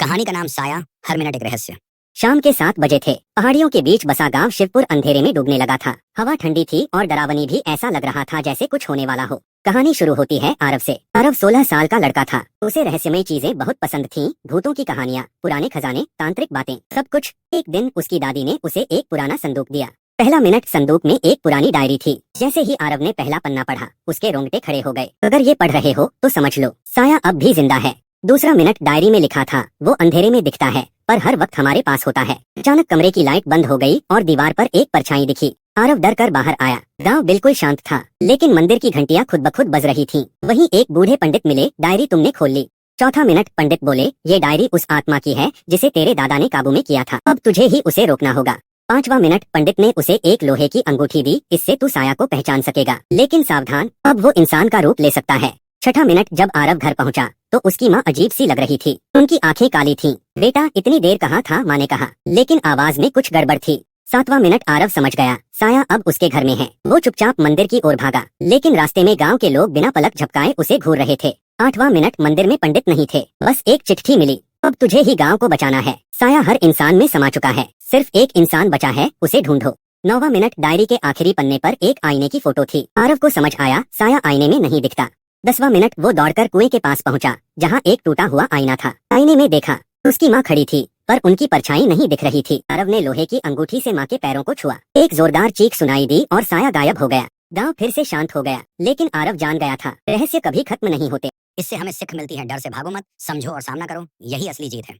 कहानी का नाम साया, हर मिनट एक रहस्य। शाम के 7 बजे थे। पहाड़ियों के बीच बसा गांव शिवपुर अंधेरे में डूबने लगा था। हवा ठंडी थी और डरावनी भी, ऐसा लग रहा था जैसे कुछ होने वाला हो। कहानी शुरू होती है आरव से। आरव 16 साल का लड़का था। उसे रहस्यमय चीजें बहुत पसंद थीं, भूतों की कहानियाँ, पुराने खजाने, तांत्रिक बातें, सब कुछ। एक दिन उसकी दादी ने उसे एक पुराना संदूक दिया। पहला मिनट, संदूक में एक पुरानी डायरी थी। जैसे ही आरव ने पहला पन्ना पढ़ा, उसके रोंगटे खड़े हो गए। अगर ये पढ़ रहे हो तो समझ लो, साया अब भी जिंदा है। दूसरा मिनट, डायरी में लिखा था, वो अंधेरे में दिखता है पर हर वक्त हमारे पास होता है। अचानक कमरे की लाइट बंद हो गई और दीवार पर एक परछाई दिखी। आरव डर कर बाहर आया। गांव बिल्कुल शांत था, लेकिन मंदिर की घंटियां खुद ब खुद बज रही थीं। वहीं एक बूढ़े पंडित मिले। डायरी तुमने खोल ली। चौथा मिनट, पंडित बोले, ये डायरी उस आत्मा की है जिसे तेरे दादा ने काबू में किया था। अब तुझे ही उसे रोकना होगा। पांचवा मिनट, पंडित ने उसे एक लोहे की अंगूठी दी, इससे तू साया को पहचान सकेगा, लेकिन सावधान, अब वो इंसान का रूप ले सकता है। छठा मिनट, जब आरव घर पहुंचा तो उसकी माँ अजीब सी लग रही थी। उनकी आंखें काली थीं। बेटा, इतनी देर कहाँ था? माँ ने कहा, लेकिन आवाज में कुछ गड़बड़ थी। सातवां मिनट, आरव समझ गया, साया अब उसके घर में है। वो चुपचाप मंदिर की ओर भागा, लेकिन रास्ते में गांव के लोग बिना पलक झपकाए उसे घूर रहे थे। आठवां मिनट, मंदिर में पंडित नहीं थे, बस एक चिट्ठी मिली। अब तुझे ही गांव को बचाना है। साया हर इंसान में समा चुका है, सिर्फ एक इंसान बचा है, उसे ढूंढो। नौवां मिनट, डायरी के आखिरी पन्ने पर एक आईने की फोटो थी। आरव को समझ आया, साया आईने में नहीं दिखता। 10वां मिनट, वो दौड़कर कुएं के पास पहुंचा, जहां एक टूटा हुआ आईना था। आईने में देखा, उसकी माँ खड़ी थी, पर उनकी परछाई नहीं दिख रही थी। आरव ने लोहे की अंगूठी से माँ के पैरों को छुआ। एक जोरदार चीख सुनाई दी और साया गायब हो गया। गांव फिर से शांत हो गया, लेकिन आरव जान गया था, रहस्य कभी खत्म नहीं होते। इससे हमें सीख मिलती है, डर से भागो मत, समझो और सामना करो, यही असली जीत है।